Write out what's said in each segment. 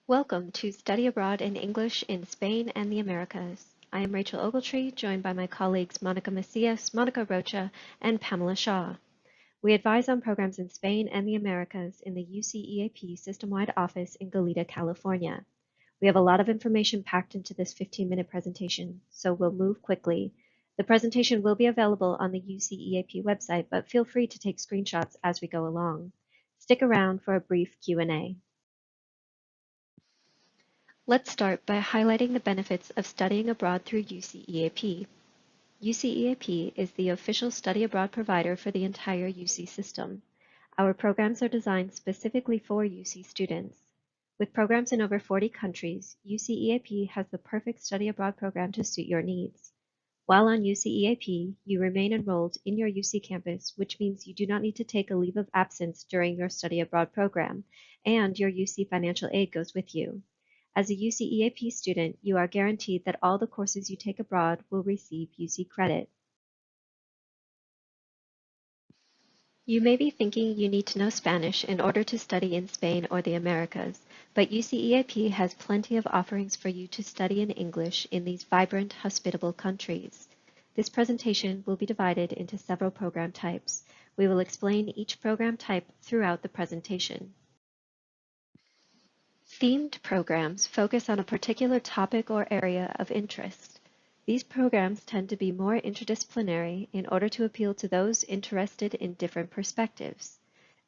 Welcome to Study Abroad in English in Spain and the Americas. I am Rachel Ogletree, joined by my colleagues Monica Macias, Monica Rocha, and Pamela Shaw. We advise on programs in Spain and the Americas in the UCEAP system-wide office in Goleta, California. We have a lot of information packed into this 15-minute presentation, so we'll move quickly. The presentation will be available on the UCEAP website, but feel free to take screenshots as we go along. Stick around for a brief Q&A. Let's start by highlighting the benefits of studying abroad through UCEAP. UCEAP is the official study abroad provider for the entire UC system. Our programs are designed specifically for UC students. With programs in over 40 countries, UCEAP has the perfect study abroad program to suit your needs. While on UCEAP, you remain enrolled in your UC campus, which means you do not need to take a leave of absence during your study abroad program, and your UC financial aid goes with you. As a UCEAP student, you are guaranteed that all the courses you take abroad will receive UC credit. You may be thinking you need to know Spanish in order to study in Spain or the Americas, but UCEAP has plenty of offerings for you to study in English in these vibrant, hospitable countries. This presentation will be divided into several program types. We will explain each program type throughout the presentation. Themed programs focus on a particular topic or area of interest. These programs tend to be more interdisciplinary in order to appeal to those interested in different perspectives.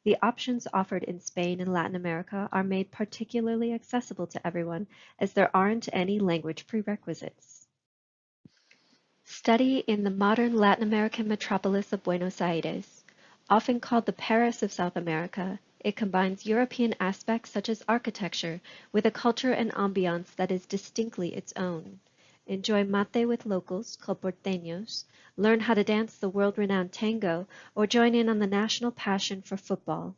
The options offered in Spain and Latin America are made particularly accessible to everyone as there aren't any language prerequisites. Study in the modern Latin American metropolis of Buenos Aires. Often called the Paris of South America, it combines European aspects such as architecture with a culture and ambiance that is distinctly its own. Enjoy mate with locals, called porteños, learn how to dance the world-renowned tango, or join in on the national passion for football.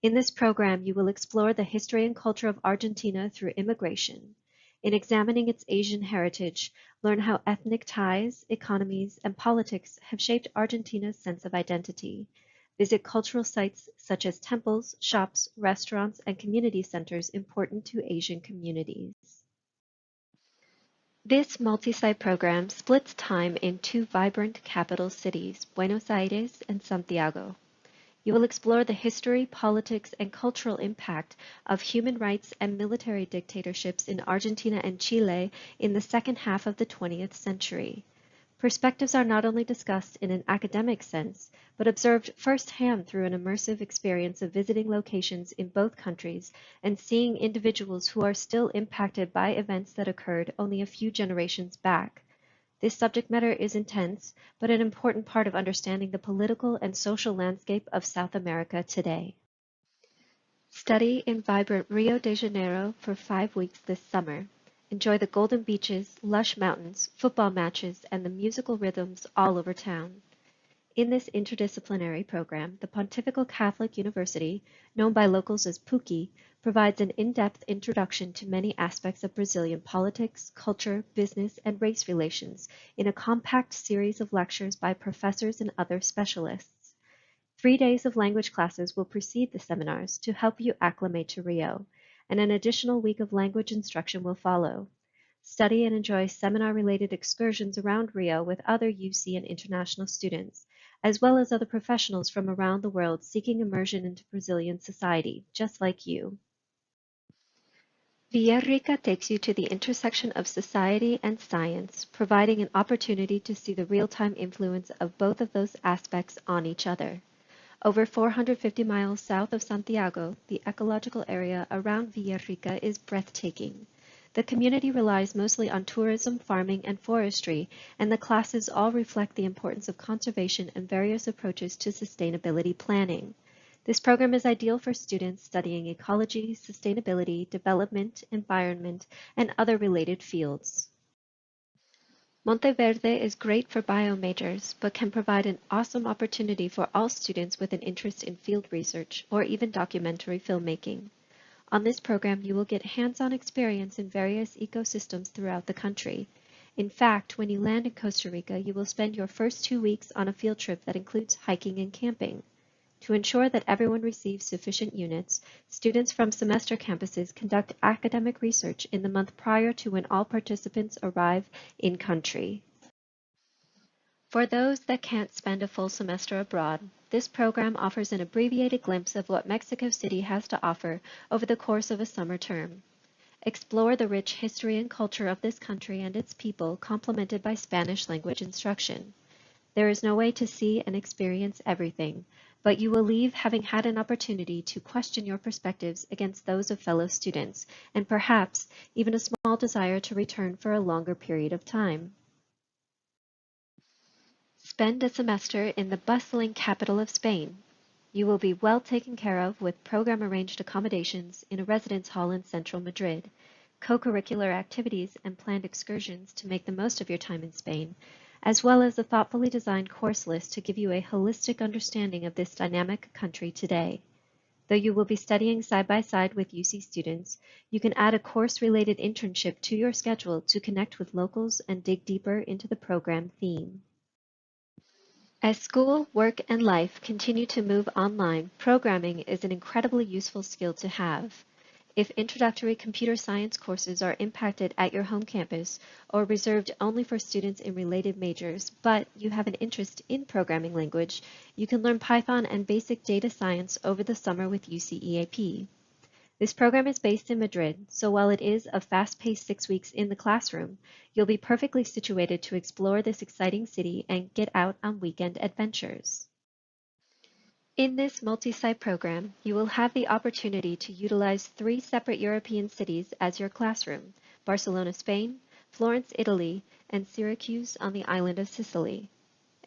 In this program, you will explore the history and culture of Argentina through immigration. In examining its Asian heritage, learn how ethnic ties, economies, and politics have shaped Argentina's sense of identity. Visit cultural sites such as temples, shops, restaurants, and community centers important to Asian communities. This multi-site program splits time in two vibrant capital cities, Buenos Aires and Santiago. You will explore the history, politics, and cultural impact of human rights and military dictatorships in Argentina and Chile in the second half of the 20th century. Perspectives are not only discussed in an academic sense, but observed firsthand through an immersive experience of visiting locations in both countries and seeing individuals who are still impacted by events that occurred only a few generations back. This subject matter is intense, but an important part of understanding the political and social landscape of South America today. Study in vibrant Rio de Janeiro for 5 weeks this summer. Enjoy the golden beaches, lush mountains, football matches, and the musical rhythms all over town. In this interdisciplinary program, the Pontifical Catholic University, known by locals as PUC, provides an in-depth introduction to many aspects of Brazilian politics, culture, business, and race relations in a compact series of lectures by professors and other specialists. 3 days of language classes will precede the seminars to help you acclimate to Rio, and an additional week of language instruction will follow. Study and enjoy seminar-related excursions around Rio with other UC and international students, as well as other professionals from around the world seeking immersion into Brazilian society, just like you. Villarrica takes you to the intersection of society and science, providing an opportunity to see the real-time influence of both of those aspects on each other. Over 450 miles south of Santiago, the ecological area around Villarrica is breathtaking. The community relies mostly on tourism, farming, and forestry, and the classes all reflect the importance of conservation and various approaches to sustainability planning. This program is ideal for students studying ecology, sustainability, development, environment, and other related fields. Monteverde is great for bio majors, but can provide an awesome opportunity for all students with an interest in field research or even documentary filmmaking. On this program, you will get hands-on experience in various ecosystems throughout the country. In fact, when you land in Costa Rica, you will spend your first 2 weeks on a field trip that includes hiking and camping. To ensure that everyone receives sufficient units, students from semester campuses conduct academic research in the month prior to when all participants arrive in country. For those that can't spend a full semester abroad, this program offers an abbreviated glimpse of what Mexico City has to offer over the course of a summer term. Explore the rich history and culture of this country and its people, complemented by Spanish language instruction. There is no way to see and experience everything, but you will leave having had an opportunity to question your perspectives against those of fellow students, and perhaps even a small desire to return for a longer period of time. Spend a semester in the bustling capital of Spain. You will be well taken care of with program-arranged accommodations in a residence hall in central Madrid, co-curricular activities and planned excursions to make the most of your time in Spain, as well as a thoughtfully designed course list to give you a holistic understanding of this dynamic country today. Though you will be studying side by side with UC students, you can add a course-related internship to your schedule to connect with locals and dig deeper into the program theme. As school, work, and life continue to move online, programming is an incredibly useful skill to have. If introductory computer science courses are impacted at your home campus or reserved only for students in related majors, but you have an interest in programming language, you can learn Python and basic data science over the summer with UCEAP. This program is based in Madrid, so while it is a fast-paced 6 weeks in the classroom, you'll be perfectly situated to explore this exciting city and get out on weekend adventures. In this multi-site program, you will have the opportunity to utilize 3 separate European cities as your classroom: Barcelona, Spain, Florence, Italy, and Syracuse on the island of Sicily.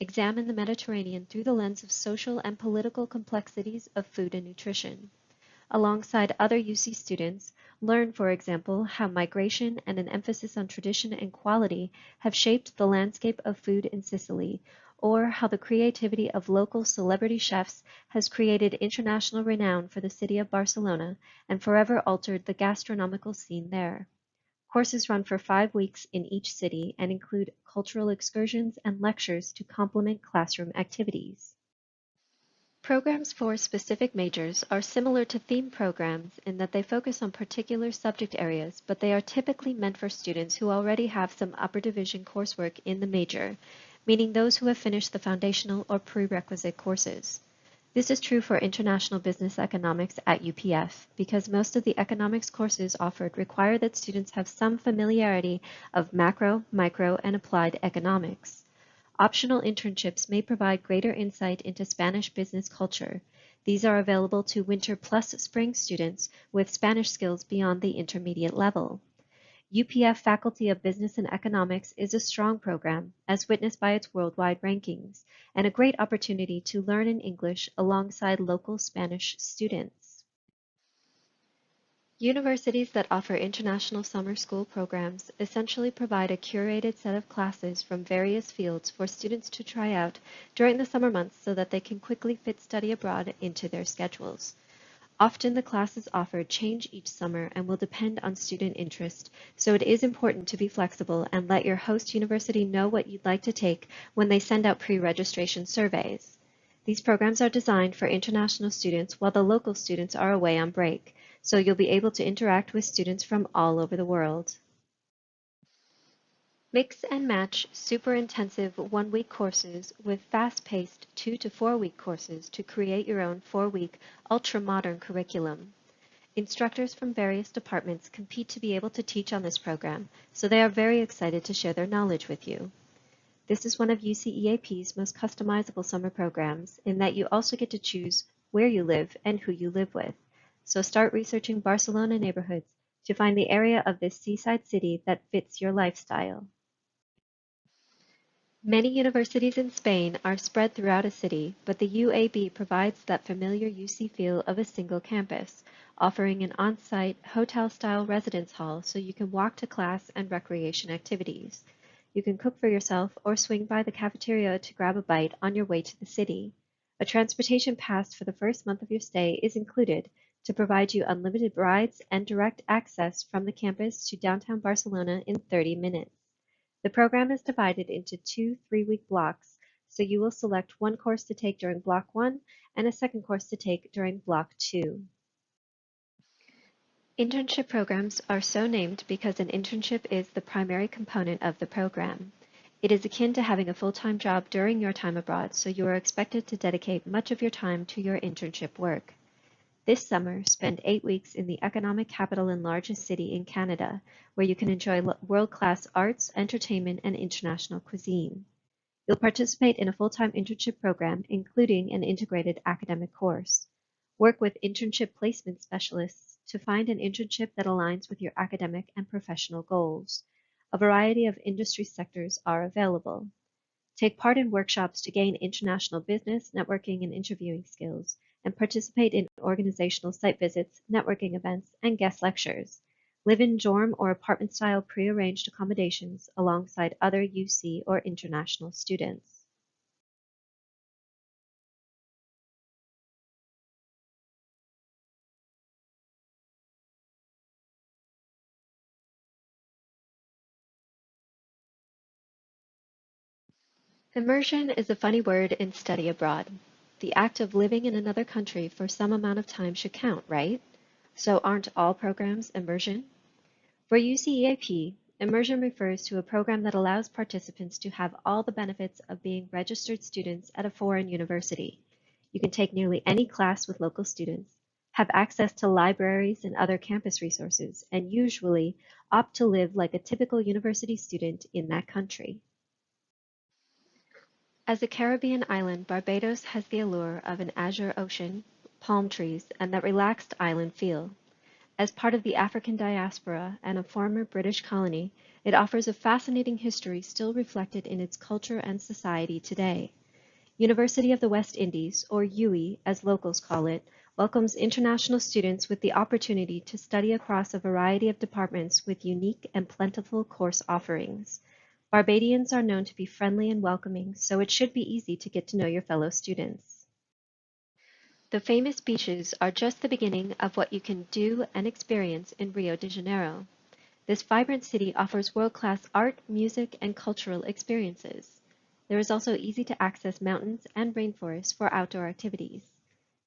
Examine the Mediterranean through the lens of social and political complexities of food and nutrition. Alongside other UC students, learn, for example, how migration and an emphasis on tradition and quality have shaped the landscape of food in Sicily, or how the creativity of local celebrity chefs has created international renown for the city of Barcelona and forever altered the gastronomical scene there. Courses run for 5 weeks in each city and include cultural excursions and lectures to complement classroom activities. Programs for specific majors are similar to theme programs in that they focus on particular subject areas, but they are typically meant for students who already have some upper division coursework in the major, meaning those who have finished the foundational or prerequisite courses. This is true for International Business Economics at UPF, because most of the economics courses offered require that students have some familiarity of macro, micro, and applied economics. Optional internships may provide greater insight into Spanish business culture. These are available to winter plus spring students with Spanish skills beyond the intermediate level. UPF Faculty of Business and Economics is a strong program, as witnessed by its worldwide rankings, and a great opportunity to learn in English alongside local Spanish students. Universities that offer international summer school programs essentially provide a curated set of classes from various fields for students to try out during the summer months so that they can quickly fit study abroad into their schedules. Often the classes offered change each summer and will depend on student interest, so it is important to be flexible and let your host university know what you'd like to take when they send out pre-registration surveys. These programs are designed for international students while the local students are away on break, so you'll be able to interact with students from all over the world. Mix and match super intensive 1-week courses with fast-paced 2 to 4-week courses to create your own 4-week ultra-modern curriculum. Instructors from various departments compete to be able to teach on this program, so they are very excited to share their knowledge with you. This is one of UCEAP's most customizable summer programs in that you also get to choose where you live and who you live with. So start researching Barcelona neighborhoods to find the area of this seaside city that fits your lifestyle. Many universities in Spain are spread throughout a city, but the UAB provides that familiar UC feel of a single campus, offering an on-site hotel-style residence hall so you can walk to class and recreation activities. You can cook for yourself or swing by the cafeteria to grab a bite on your way to the city. A transportation pass for the first month of your stay is included to provide you unlimited rides and direct access from the campus to downtown Barcelona in 30 minutes. The program is divided into 2 3-week blocks, so you will select one course to take during Block 1 and a second course to take during Block 2. Internship programs are so named because an internship is the primary component of the program. It is akin to having a full-time job during your time abroad, so you are expected to dedicate much of your time to your internship work. This summer, spend 8 weeks in the economic capital and largest city in Canada, where you can enjoy world-class arts, entertainment, and international cuisine. You'll participate in a full-time internship program, including an integrated academic course. Work with internship placement specialists to find an internship that aligns with your academic and professional goals. A variety of industry sectors are available. Take part in workshops to gain international business, networking, and interviewing skills, and participate in organizational site visits, networking events, and guest lectures. Live in dorm or apartment-style pre-arranged accommodations alongside other UC or international students. Immersion is a funny word in study abroad. The act of living in another country for some amount of time should count, right? So aren't all programs immersion? For UCEAP, immersion refers to a program that allows participants to have all the benefits of being registered students at a foreign university. You can take nearly any class with local students, have access to libraries and other campus resources, and usually opt to live like a typical university student in that country. As a Caribbean island, Barbados has the allure of an azure ocean, palm trees, and that relaxed island feel. As part of the African diaspora and a former British colony, it offers a fascinating history still reflected in its culture and society today. University of the West Indies, or UWI as locals call it, welcomes international students with the opportunity to study across a variety of departments with unique and plentiful course offerings. Barbadians are known to be friendly and welcoming, so it should be easy to get to know your fellow students. The famous beaches are just the beginning of what you can do and experience in Rio de Janeiro. This vibrant city offers world-class art, music, and cultural experiences. There is also easy-to-access mountains and rainforests for outdoor activities.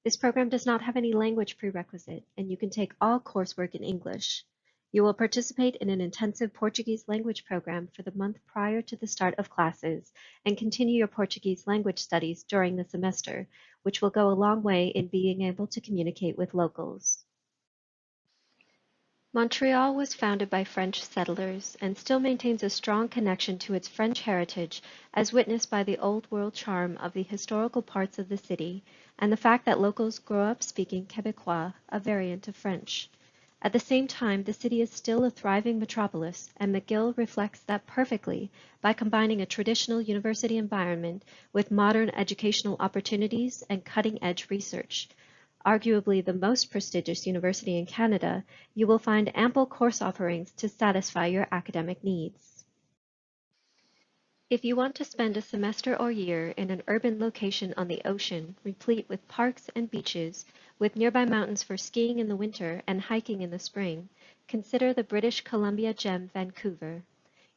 This program does not have any language prerequisite, and you can take all coursework in English. You will participate in an intensive Portuguese language program for the month prior to the start of classes and continue your Portuguese language studies during the semester, which will go a long way in being able to communicate with locals. Montreal was founded by French settlers and still maintains a strong connection to its French heritage, as witnessed by the old world charm of the historical parts of the city and the fact that locals grow up speaking Quebecois, a variant of French. At the same time, the city is still a thriving metropolis, and McGill reflects that perfectly by combining a traditional university environment with modern educational opportunities and cutting-edge research. Arguably the most prestigious university in Canada, you will find ample course offerings to satisfy your academic needs. If you want to spend a semester or year in an urban location on the ocean, replete with parks and beaches, with nearby mountains for skiing in the winter and hiking in the spring, consider the British Columbia gem Vancouver.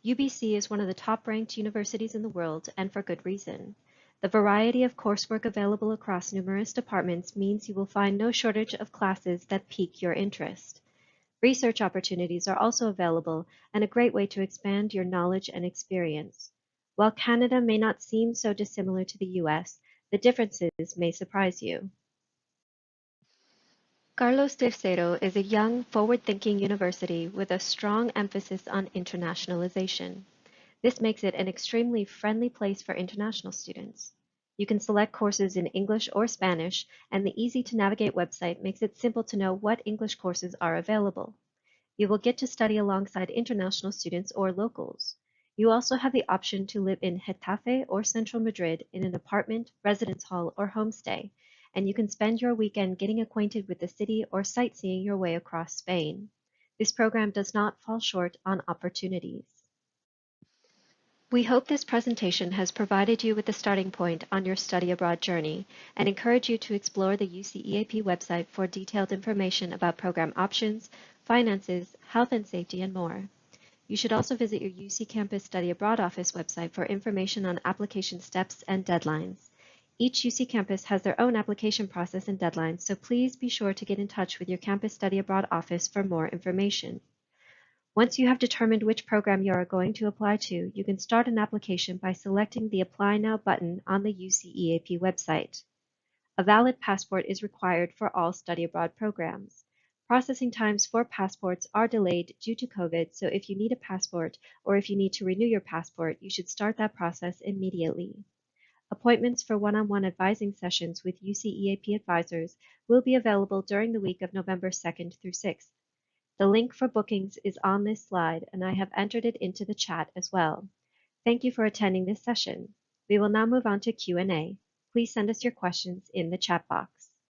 UBC is one of the top-ranked universities in the world, and for good reason. The variety of coursework available across numerous departments means you will find no shortage of classes that pique your interest. Research opportunities are also available and a great way to expand your knowledge and experience. While Canada may not seem so dissimilar to the US, the differences may surprise you. Carlos III is a young, forward-thinking university with a strong emphasis on internationalization. This makes it an extremely friendly place for international students. You can select courses in English or Spanish, and the easy-to-navigate website makes it simple to know what English courses are available. You will get to study alongside international students or locals. You also have the option to live in Getafe or Central Madrid in an apartment, residence hall, or homestay, and you can spend your weekend getting acquainted with the city or sightseeing your way across Spain. This program does not fall short on opportunities. We hope this presentation has provided you with a starting point on your study abroad journey and encourage you to explore the UCEAP website for detailed information about program options, finances, health and safety, and more. You should also visit your UC Campus Study Abroad Office website for information on application steps and deadlines. Each UC campus has their own application process and deadlines, so please be sure to get in touch with your Campus Study Abroad office for more information. Once you have determined which program you are going to apply to, you can start an application by selecting the Apply Now button on the UC EAP website. A valid passport is required for all study abroad programs. Processing times for passports are delayed due to COVID, so if you need a passport or if you need to renew your passport, you should start that process immediately. Appointments for one-on-one advising sessions with UC EAP advisors will be available during the week of November 2nd through 6th. The link for bookings is on this slide, and I have entered it into the chat as well. Thank you for attending this session. We will now move on to Q&A. Please send us your questions in the chat box.